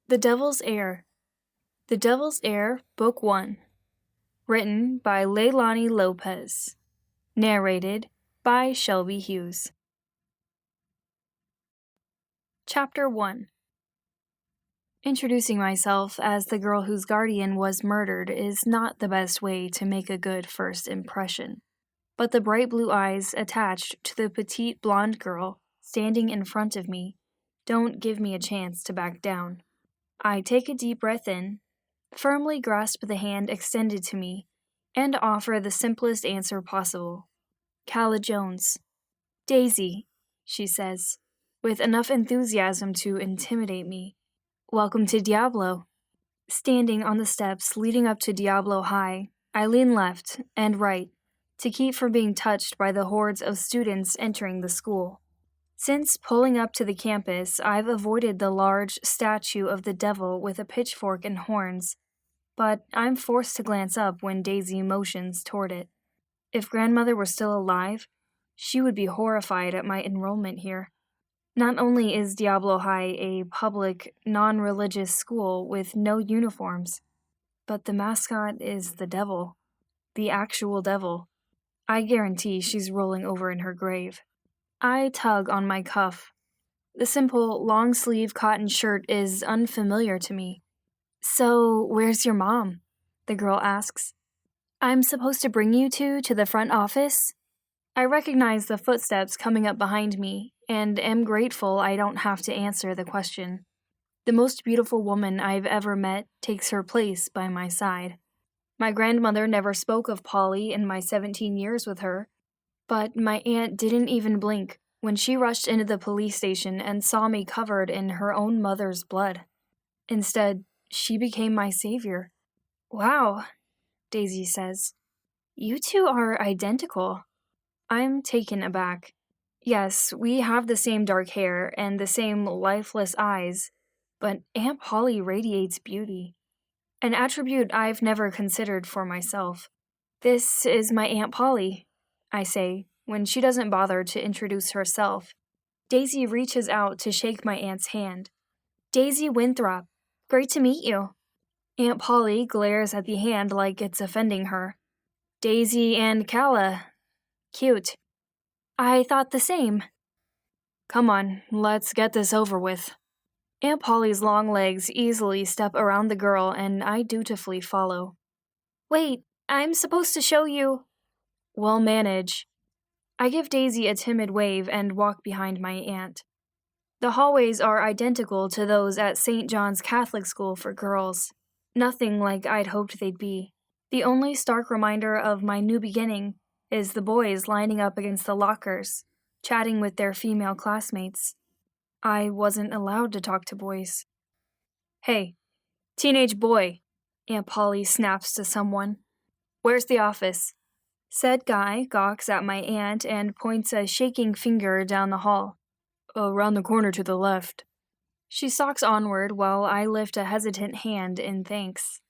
The Devil's Heir. The Devil's Heir, Book 1. Written by Leilani Lopez. Narrated by Shelby Hughes. Chapter 1. Introducing myself as the girl whose guardian was murdered is not the best way to make a good first impression. But the bright blue eyes attached to the petite blonde girl standing in front of me don't give me a chance to back down. I take a deep breath in, firmly grasp the hand extended to me, and offer the simplest answer possible. Calla Jones. Daisy, she says, with enough enthusiasm to intimidate me. Welcome to Diablo. Standing on the steps leading up to Diablo High, I lean left and right to keep from being touched by the hordes of students entering the school. Since pulling up to the campus, I've avoided the large statue of the devil with a pitchfork and horns, but I'm forced to glance up when Daisy motions toward it. If grandmother were still alive, she would be horrified at my enrollment here. Not only is Diablo High a public, non-religious school with no uniforms, but the mascot is the devil. The actual devil. I guarantee she's rolling over in her grave. I tug on my cuff. The simple, long-sleeve cotton shirt is unfamiliar to me. So, where's your mom? The girl asks. I'm supposed to bring you two to the front office? I recognize the footsteps coming up behind me, and am grateful I don't have to answer the question. The most beautiful woman I've ever met takes her place by my side. My grandmother never spoke of Polly in my 17 years with her, but my aunt didn't even blink when she rushed into the police station and saw me covered in her own mother's blood. Instead, she became my savior. Wow, Daisy says. You two are identical. I'm taken aback. Yes, we have the same dark hair and the same lifeless eyes, but Aunt Polly radiates beauty. An attribute I've never considered for myself. This is my Aunt Polly, I say, when she doesn't bother to introduce herself. Daisy reaches out to shake my aunt's hand. Daisy Winthrop, great to meet you. Aunt Polly glares at the hand like it's offending her. Daisy and Calla. Cute. I thought the same. Come on, let's get this over with. Aunt Polly's long legs easily step around the girl and I dutifully follow. Wait, I'm supposed to show you. We'll manage. I give Daisy a timid wave and walk behind my aunt. The hallways are identical to those at St. John's Catholic School for girls. Nothing like I'd hoped they'd be. The only stark reminder of my new beginning is the boys lining up against the lockers, chatting with their female classmates. I wasn't allowed to talk to boys. Hey, teenage boy, Aunt Polly snaps to someone. Where's the office? Said guy gawks at my aunt and points a shaking finger down the hall. Around the corner to the left. She stalks onward while I lift a hesitant hand in thanks.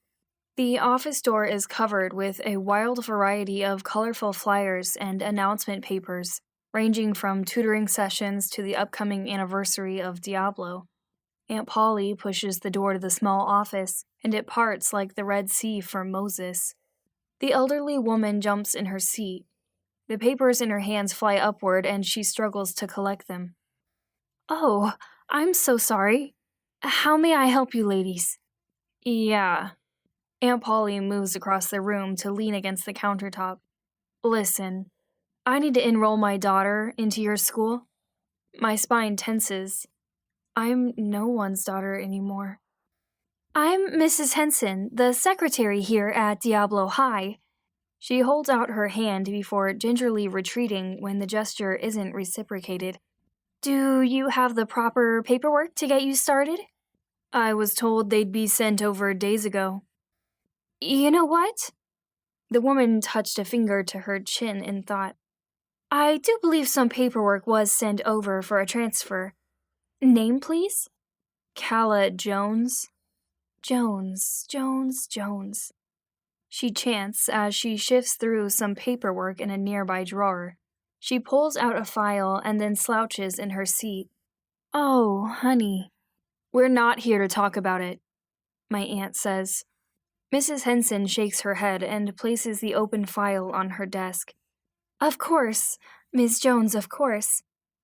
The office door is covered with a wild variety of colorful flyers and announcement papers, ranging from tutoring sessions to the upcoming anniversary of Diablo. Aunt Polly pushes the door to the small office, and it parts like the Red Sea for Moses. The elderly woman jumps in her seat. The papers in her hands fly upward, and she struggles to collect them. Oh, I'm so sorry. How may I help you, ladies? Yeah. Aunt Polly moves across the room to lean against the countertop. Listen, I need to enroll my daughter into your school. My spine tenses. I'm no one's daughter anymore. I'm Mrs. Henson, the secretary here at Diablo High. She holds out her hand before gingerly retreating when the gesture isn't reciprocated. Do you have the proper paperwork to get you started? I was told they'd be sent over days ago. You know what? The woman touched a finger to her chin in thought. I do believe some paperwork was sent over for a transfer. Name, please? Calla Jones. Jones. She chants as she shifts through some paperwork in a nearby drawer. She pulls out a file and then slouches in her seat. Oh, honey. We're not here to talk about it, my aunt says. Mrs. Henson shakes her head and places the open file on her desk. Of course, Miss Jones, of course.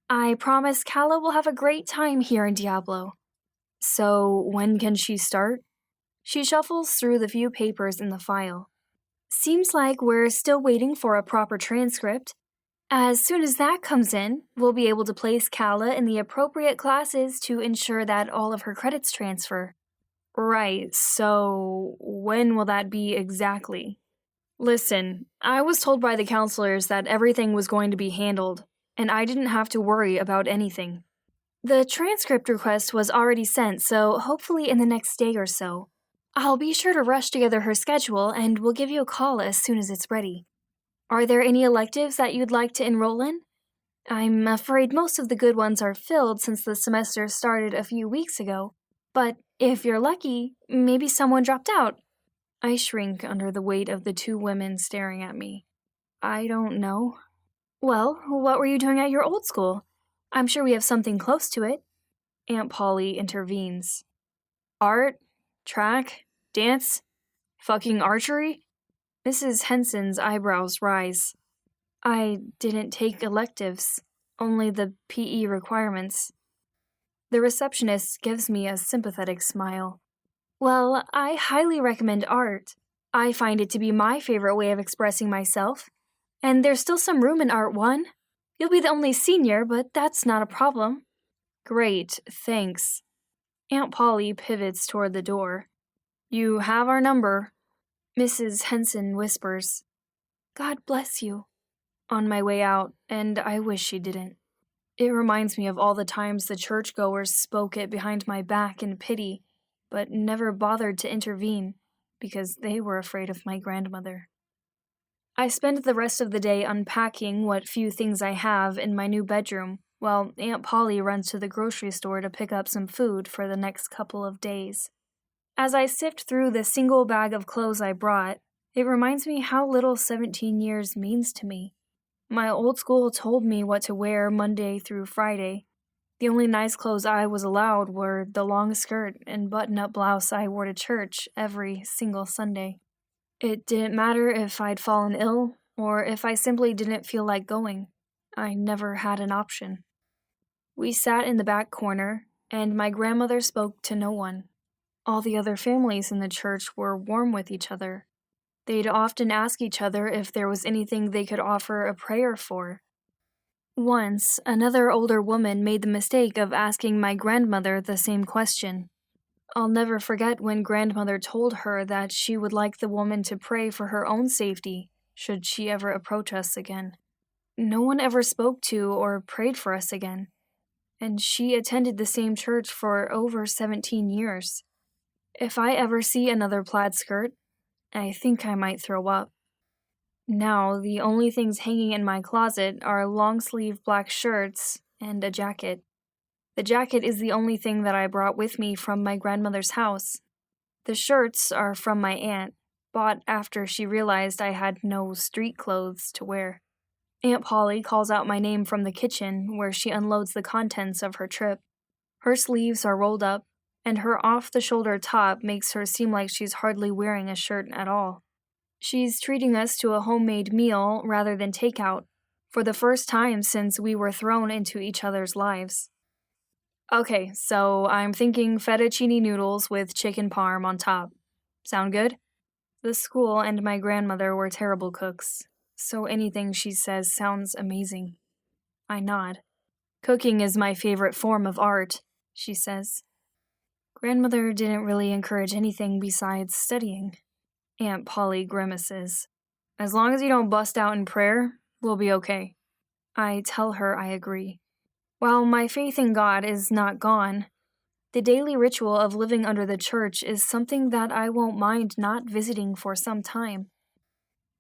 I promise Calla will have a great time here in Diablo. So, when can she start? She shuffles through the few papers in the file. Seems like we're still waiting for a proper transcript. As soon as that comes in, we'll be able to place Calla in the appropriate classes to ensure that all of her credits transfer. Right, so when will that be exactly? Listen, I was told by the counselors that everything was going to be handled, and I didn't have to worry about anything. The transcript request was already sent, so hopefully in the next day or so. I'll be sure to rush together her schedule, and we'll give you a call as soon as it's ready. Are there any electives that you'd like to enroll in? I'm afraid most of the good ones are filled since the semester started a few weeks ago, but if you're lucky, maybe someone dropped out. I shrink under the weight of the two women staring at me. I don't know. Well, what were you doing at your old school? I'm sure we have something close to it. Aunt Polly intervenes. Art? Track? Dance? Fucking archery? Mrs. Henson's eyebrows rise. I didn't take electives, only the PE requirements. The receptionist gives me a sympathetic smile. Well, I highly recommend art. I find it to be my favorite way of expressing myself. And there's still some room in Art 1. You'll be the only senior, but that's not a problem. Great, thanks. Aunt Polly pivots toward the door. You have our number. Mrs. Henson whispers. God bless you. On my way out, and I wish she didn't. It reminds me of all the times the churchgoers spoke it behind my back in pity, but never bothered to intervene, because they were afraid of my grandmother. I spend the rest of the day unpacking what few things I have in my new bedroom, while Aunt Polly runs to the grocery store to pick up some food for the next couple of days. As I sift through the single bag of clothes I brought, it reminds me how little 17 years means to me. My old school told me what to wear Monday through Friday. The only nice clothes I was allowed were the long skirt and button-up blouse I wore to church every single Sunday. It didn't matter if I'd fallen ill or if I simply didn't feel like going. I never had an option. We sat in the back corner, and my grandmother spoke to no one. All the other families in the church were warm with each other. They'd often ask each other if there was anything they could offer a prayer for. Once, another older woman made the mistake of asking my grandmother the same question. I'll never forget when grandmother told her that she would like the woman to pray for her own safety, should she ever approach us again. No one ever spoke to or prayed for us again, and she attended the same church for over 17 years. If I ever see another plaid skirt, I think I might throw up. Now, the only things hanging in my closet are long-sleeve black shirts and a jacket. The jacket is the only thing that I brought with me from my grandmother's house. The shirts are from my aunt, bought after she realized I had no street clothes to wear. Aunt Polly calls out my name from the kitchen, where she unloads the contents of her trip. Her sleeves are rolled up, and her off-the-shoulder top makes her seem like she's hardly wearing a shirt at all. She's treating us to a homemade meal rather than takeout, for the first time since we were thrown into each other's lives. Okay, so I'm thinking fettuccine noodles with chicken parm on top. Sound good? The school and my grandmother were terrible cooks, so anything she says sounds amazing. I nod. Cooking is my favorite form of art, she says. Grandmother didn't really encourage anything besides studying. Aunt Polly grimaces. As long as you don't bust out in prayer, we'll be okay. I tell her I agree. While my faith in God is not gone, the daily ritual of living under the church is something that I won't mind not visiting for some time.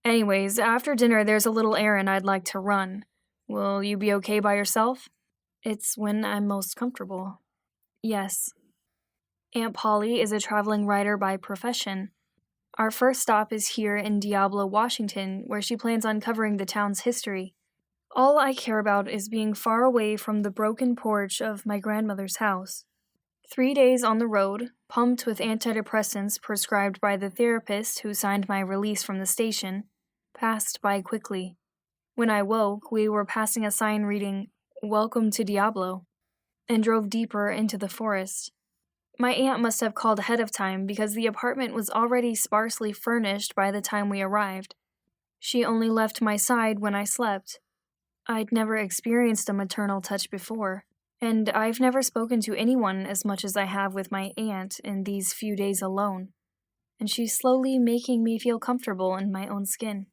Anyways, after dinner there's a little errand I'd like to run. Will you be okay by yourself? It's when I'm most comfortable. Yes. Aunt Polly is a traveling writer by profession. Our first stop is here in Diablo, Washington, where she plans on covering the town's history. All I care about is being far away from the broken porch of my grandmother's house. 3 days on the road, pumped with antidepressants prescribed by the therapist who signed my release from the station, passed by quickly. When I woke, we were passing a sign reading, "Welcome to Diablo," and drove deeper into the forest. My aunt must have called ahead of time because the apartment was already sparsely furnished by the time we arrived. She only left my side when I slept. I'd never experienced a maternal touch before, and I've never spoken to anyone as much as I have with my aunt in these few days alone, and she's slowly making me feel comfortable in my own skin.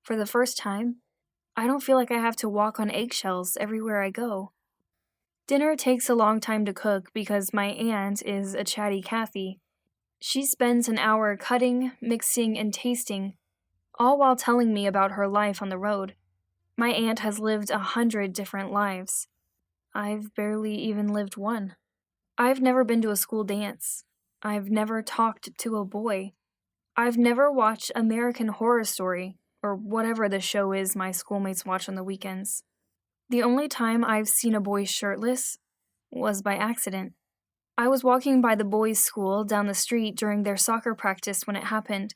For the first time, I don't feel like I have to walk on eggshells everywhere I go. Dinner takes a long time to cook because my aunt is a chatty Cathy. She spends an hour cutting, mixing, and tasting, all while telling me about her life on the road. My aunt has lived 100 different lives. I've barely even lived one. I've never been to a school dance. I've never talked to a boy. I've never watched American Horror Story, or whatever the show is my schoolmates watch on the weekends. The only time I've seen a boy shirtless was by accident. I was walking by the boys' school down the street during their soccer practice when it happened.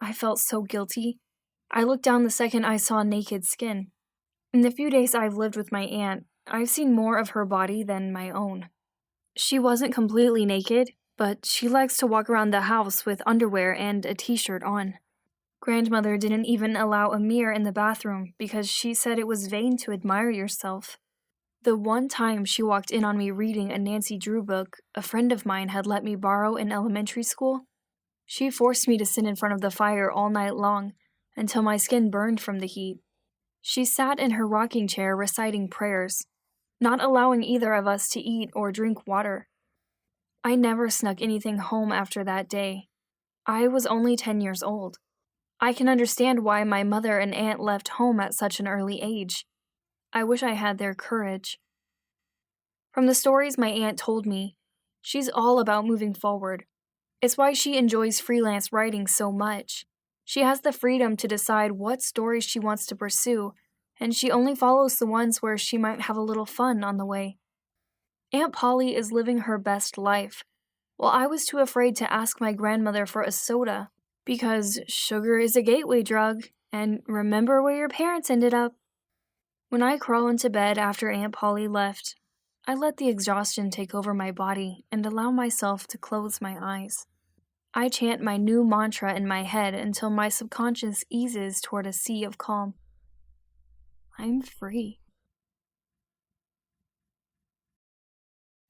I felt so guilty. I looked down the second I saw naked skin. In the few days I've lived with my aunt, I've seen more of her body than my own. She wasn't completely naked, but she likes to walk around the house with underwear and a t-shirt on. Grandmother didn't even allow a mirror in the bathroom because she said it was vain to admire yourself. The one time she walked in on me reading a Nancy Drew book a friend of mine had let me borrow in elementary school, she forced me to sit in front of the fire all night long until my skin burned from the heat. She sat in her rocking chair reciting prayers, not allowing either of us to eat or drink water. I never snuck anything home after that day. I was only 10 years old. I can understand why my mother and aunt left home at such an early age. I wish I had their courage. From the stories my aunt told me, she's all about moving forward. It's why she enjoys freelance writing so much. She has the freedom to decide what stories she wants to pursue, and she only follows the ones where she might have a little fun on the way. Aunt Polly is living her best life, while I was too afraid to ask my grandmother for a soda, because sugar is a gateway drug, and remember where your parents ended up. When I crawl into bed after Aunt Polly left, I let the exhaustion take over my body and allow myself to close my eyes. I chant my new mantra in my head until my subconscious eases toward a sea of calm. I'm free.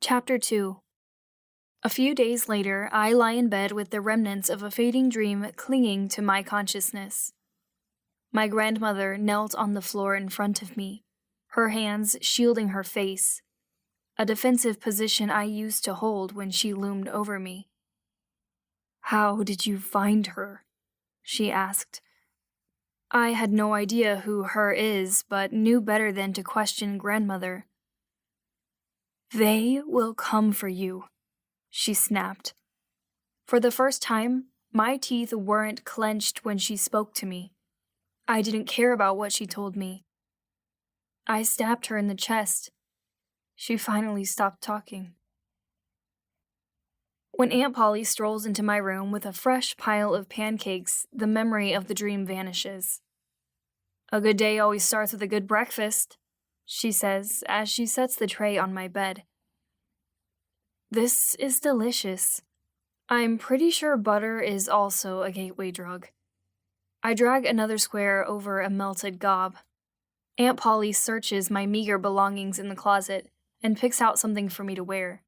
Chapter 2. A few days later, I lie in bed with the remnants of a fading dream clinging to my consciousness. My grandmother knelt on the floor in front of me, her hands shielding her face, a defensive position I used to hold when she loomed over me. "How did you find her?" she asked. I had no idea who her is, but knew better than to question grandmother. "They will come for you," she snapped. For the first time, my teeth weren't clenched when she spoke to me. I didn't care about what she told me. I stabbed her in the chest. She finally stopped talking. When Aunt Polly strolls into my room with a fresh pile of pancakes, the memory of the dream vanishes. "A good day always starts with a good breakfast," she says as she sets the tray on my bed. This is delicious. I'm pretty sure butter is also a gateway drug. I drag another square over a melted gob. Aunt Polly searches my meager belongings in the closet and picks out something for me to wear.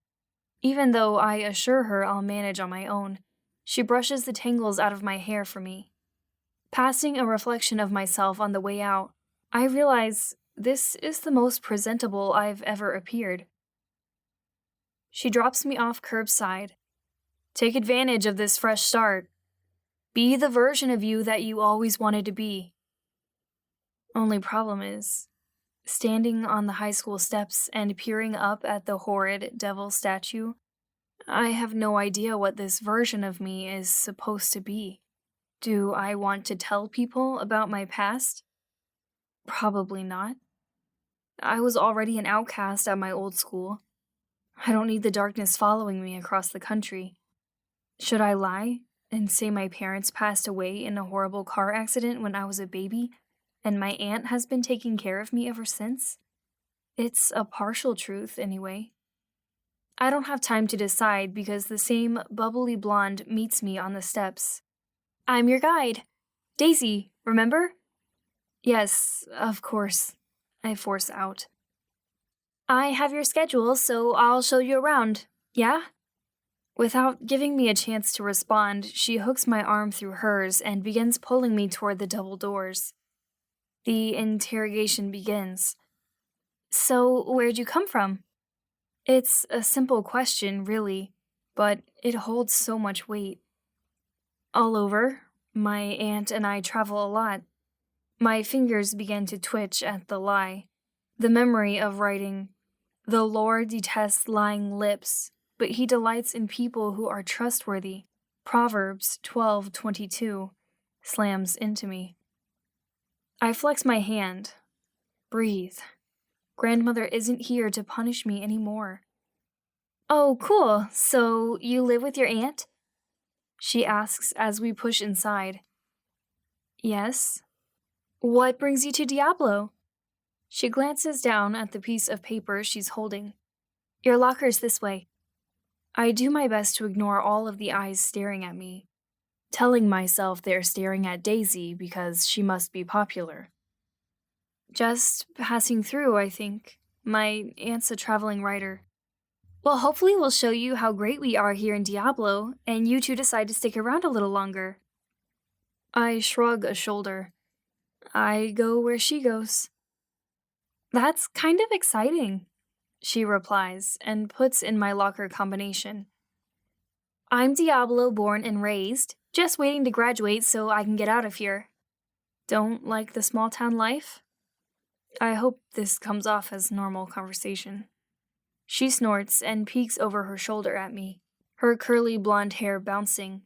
Even though I assure her I'll manage on my own, she brushes the tangles out of my hair for me. Passing a reflection of myself on the way out, I realize this is the most presentable I've ever appeared. She drops me off curbside. Take advantage of this fresh start. Be the version of you that you always wanted to be. Only problem is, standing on the high school steps and peering up at the horrid devil statue, I have no idea what this version of me is supposed to be. Do I want to tell people about my past? Probably not. I was already an outcast at my old school. I don't need the darkness following me across the country. Should I lie and say my parents passed away in a horrible car accident when I was a baby, and my aunt has been taking care of me ever since? It's a partial truth, anyway. I don't have time to decide because the same bubbly blonde meets me on the steps. I'm your guide. Daisy, remember? Yes, of course, I force out. I have your schedule, so I'll show you around, yeah? Without giving me a chance to respond, she hooks my arm through hers and begins pulling me toward the double doors. The interrogation begins. So, where'd you come from? It's a simple question, really, but it holds so much weight. All over. My aunt and I travel a lot. My fingers began to twitch at the lie. The memory of writing, "The Lord detests lying lips, but he delights in people who are trustworthy," Proverbs 12:22, slams into me. I flex my hand. Breathe. Grandmother isn't here to punish me anymore. Oh, cool. So you live with your aunt? She asks as we push inside. Yes. What brings you to Diablo? She glances down at the piece of paper she's holding. Your locker's this way. I do my best to ignore all of the eyes staring at me, telling myself they're staring at Daisy because she must be popular. Just passing through, I think. My aunt's a traveling writer. Well, hopefully we'll show you how great we are here in Diablo, and you two decide to stick around a little longer. I shrug a shoulder. I go where she goes. That's kind of exciting, she replies, and puts in my locker combination. I'm Diablo born and raised, just waiting to graduate so I can get out of here. Don't like the small town life? I hope this comes off as normal conversation. She snorts and peeks over her shoulder at me, her curly blonde hair bouncing.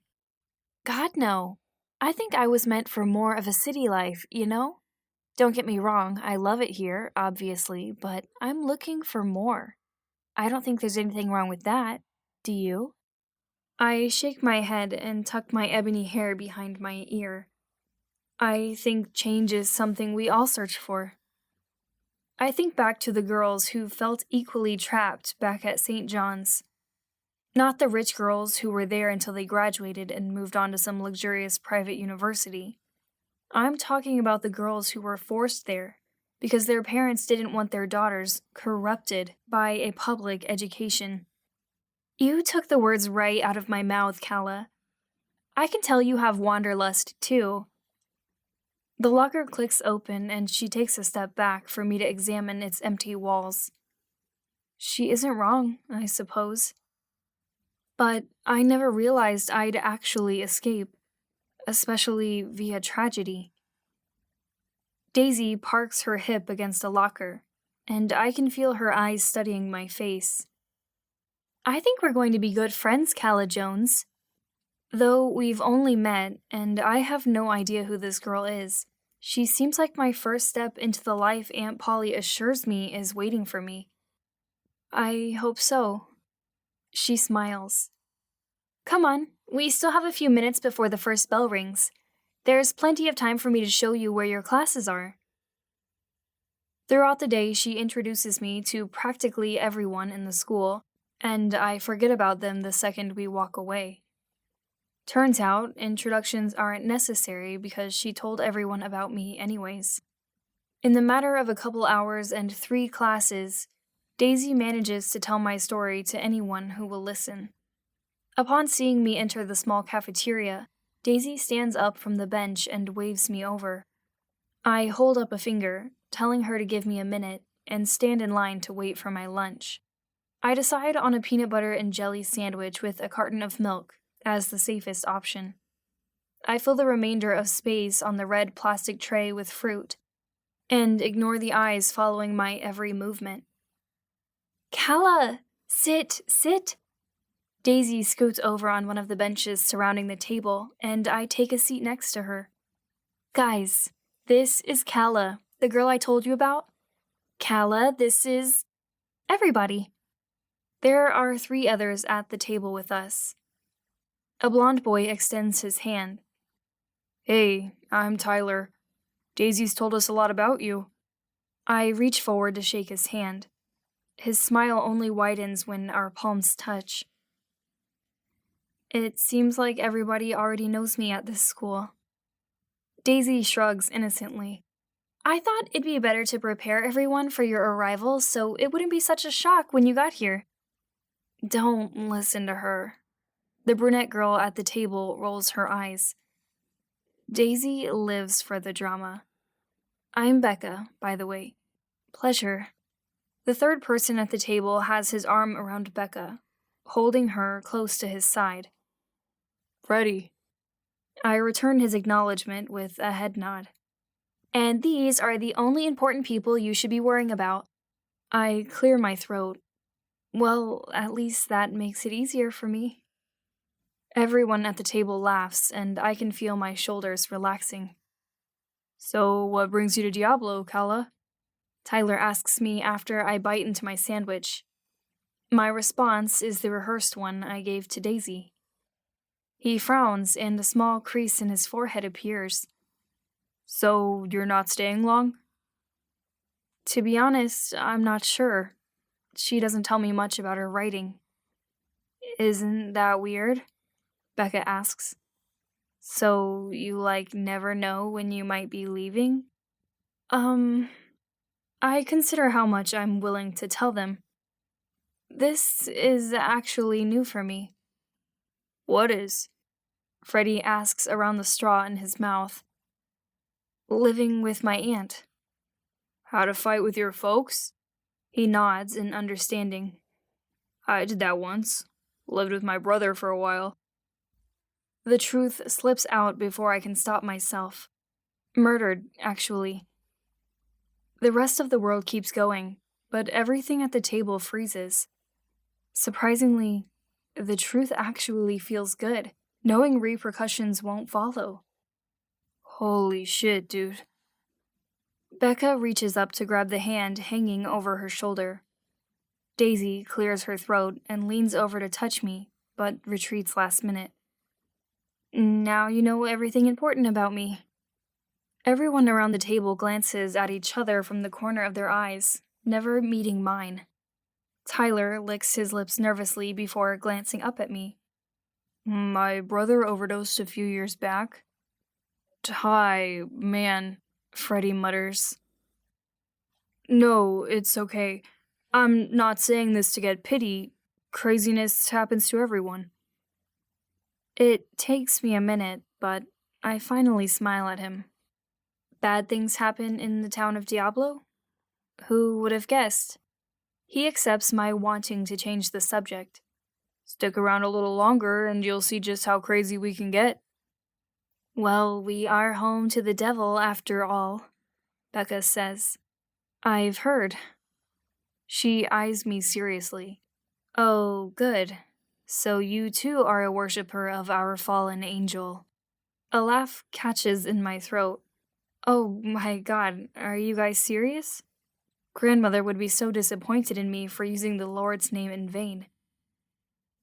God, no. I think I was meant for more of a city life, you know? Don't get me wrong, I love it here, obviously, but I'm looking for more. I don't think there's anything wrong with that. Do you? I shake my head and tuck my ebony hair behind my ear. I think change is something we all search for. I think back to the girls who felt equally trapped back at St. John's. Not the rich girls who were there until they graduated and moved on to some luxurious private university. I'm talking about the girls who were forced there because their parents didn't want their daughters corrupted by a public education. You took the words right out of my mouth, Calla. I can tell you have wanderlust, too. The locker clicks open and she takes a step back for me to examine its empty walls. She isn't wrong, I suppose. But I never realized I'd actually escape, especially via tragedy. Daisy parks her hip against a locker, and I can feel her eyes studying my face. I think we're going to be good friends, Calla Jones. Though we've only met, and I have no idea who this girl is, she seems like my first step into the life Aunt Polly assures me is waiting for me. I hope so. She smiles. Come on, we still have a few minutes before the first bell rings. There's plenty of time for me to show you where your classes are. Throughout the day, she introduces me to practically everyone in the school, and I forget about them the second we walk away. Turns out, introductions aren't necessary because she told everyone about me anyways. In the matter of a couple hours and 3 classes, Daisy manages to tell my story to anyone who will listen. Upon seeing me enter the small cafeteria, Daisy stands up from the bench and waves me over. I hold up a finger, telling her to give me a minute, and stand in line to wait for my lunch. I decide on a peanut butter and jelly sandwich with a carton of milk as the safest option. I fill the remainder of space on the red plastic tray with fruit, and ignore the eyes following my every movement. Calla! Sit! Daisy scoots over on one of the benches surrounding the table, and I take a seat next to her. Guys, this is Calla, the girl I told you about. Calla, this is everybody. There are 3 others at the table with us. A blond boy extends his hand. Hey, I'm Tyler. Daisy's told us a lot about you. I reach forward to shake his hand. His smile only widens when our palms touch. It seems like everybody already knows me at this school. Daisy shrugs innocently. I thought it'd be better to prepare everyone for your arrival so it wouldn't be such a shock when you got here. Don't listen to her. The brunette girl at the table rolls her eyes. Daisy lives for the drama. I'm Becca, by the way. Pleasure. The third person at the table has his arm around Becca, holding her close to his side. Freddie. I return his acknowledgement with a head nod. And these are the only important people you should be worrying about. I clear my throat. Well, at least that makes it easier for me. Everyone at the table laughs, and I can feel my shoulders relaxing. So, what brings you to Diablo, Kala? Tyler asks me after I bite into my sandwich. My response is the rehearsed one I gave to Daisy. He frowns, and a small crease in his forehead appears. So, you're not staying long? To be honest, I'm not sure. She doesn't tell me much about her writing. Isn't that weird? Becca asks. So, you never know when you might be leaving? I consider how much I'm willing to tell them. This is actually new for me. What is? Freddie asks around the straw in his mouth. Living with my aunt. How to fight with your folks? He nods in understanding. I did that once. Lived with my brother for a while. The truth slips out before I can stop myself. Murdered, actually. The rest of the world keeps going, but everything at the table freezes. Surprisingly, the truth actually feels good, knowing repercussions won't follow. Holy shit, dude. Becca reaches up to grab the hand hanging over her shoulder. Daisy clears her throat and leans over to touch me, but retreats last minute. Now you know everything important about me. Everyone around the table glances at each other from the corner of their eyes, never meeting mine. Tyler licks his lips nervously before glancing up at me. My brother overdosed a few years back. Ty, man, Freddie mutters. No, it's okay. I'm not saying this to get pity. Craziness happens to everyone. It takes me a minute, but I finally smile at him. Bad things happen in the town of Diablo? Who would have guessed? He accepts my wanting to change the subject. Stick around a little longer and you'll see just how crazy we can get. Well, we are home to the devil after all, Becca says. I've heard. She eyes me seriously. Oh, good. So you too are a worshipper of our fallen angel. A laugh catches in my throat. Oh my god, are you guys serious? Grandmother would be so disappointed in me for using the Lord's name in vain.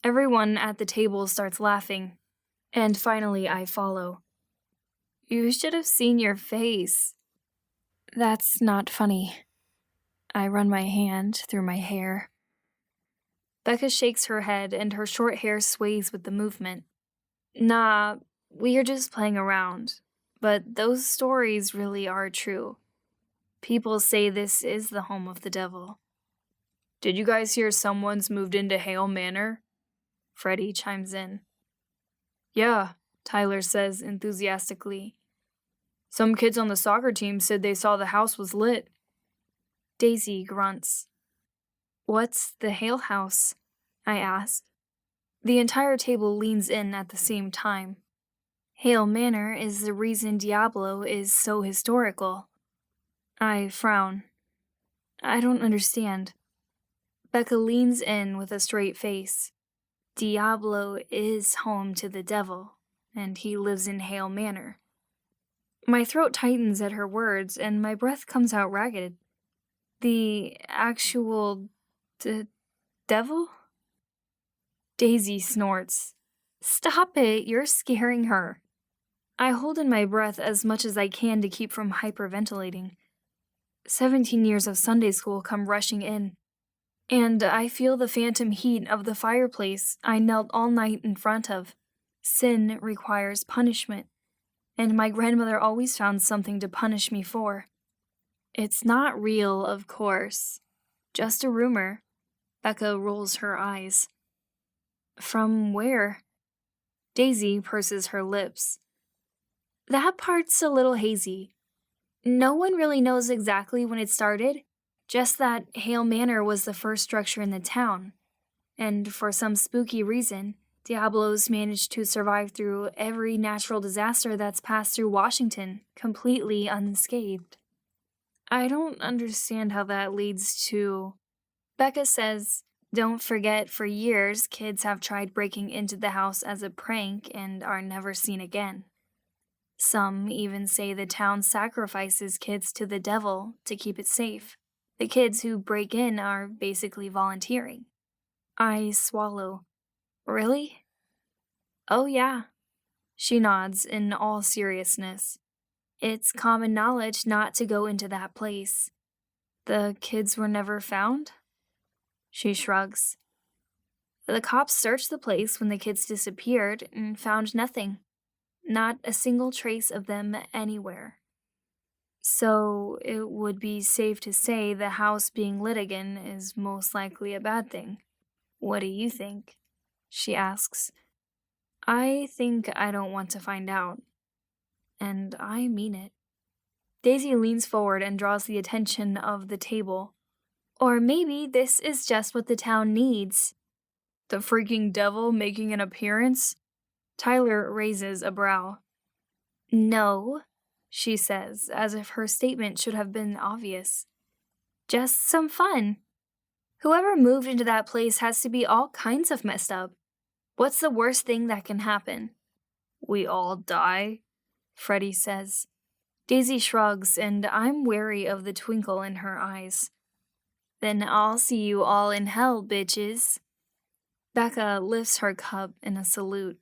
Everyone at the table starts laughing, and finally I follow. You should have seen your face. That's not funny. I run my hand through my hair. Becca shakes her head and her short hair sways with the movement. Nah, we are just playing around. But those stories really are true. People say this is the home of the devil. Did you guys hear someone's moved into Hale Manor? Freddie chimes in. Yeah, Tyler says enthusiastically. Some kids on the soccer team said they saw the house was lit. Daisy grunts. What's the Hale house? I ask. The entire table leans in at the same time. Hale Manor is the reason Diablo is so historical. I frown. I don't understand. Becca leans in with a straight face. Diablo is home to the devil, and he lives in Hale Manor. My throat tightens at her words, and my breath comes out ragged. The actual devil? Daisy snorts. Stop it, you're scaring her. I hold in my breath as much as I can to keep from hyperventilating. 17 years of Sunday school come rushing in, and I feel the phantom heat of the fireplace I knelt all night in front of. Sin requires punishment, and my grandmother always found something to punish me for. It's not real, of course. Just a rumor. Becca rolls her eyes. From where? Daisy purses her lips. That part's a little hazy. No one really knows exactly when it started, just that Hale Manor was the first structure in the town. And for some spooky reason, Diablos managed to survive through every natural disaster that's passed through Washington, completely unscathed. I don't understand how that leads to... Becca says, don't forget, for years, kids have tried breaking into the house as a prank and are never seen again. Some even say the town sacrifices kids to the devil to keep it safe. The kids who break in are basically volunteering. I swallow. Really? Oh yeah. She nods in all seriousness. It's common knowledge not to go into that place. The kids were never found? She shrugs. The cops searched the place when the kids disappeared and found nothing. Not a single trace of them anywhere. So it would be safe to say the house being lit again is most likely a bad thing. What do you think? She asks. I think I don't want to find out. And I mean it. Daisy leans forward and draws the attention of the table. Or maybe this is just what the town needs. The freaking devil making an appearance? Tyler raises a brow. No, she says, as if her statement should have been obvious. Just some fun. Whoever moved into that place has to be all kinds of messed up. What's the worst thing that can happen? We all die, Freddie says. Daisy shrugs, and I'm wary of the twinkle in her eyes. Then I'll see you all in hell, bitches. Becca lifts her cup in a salute.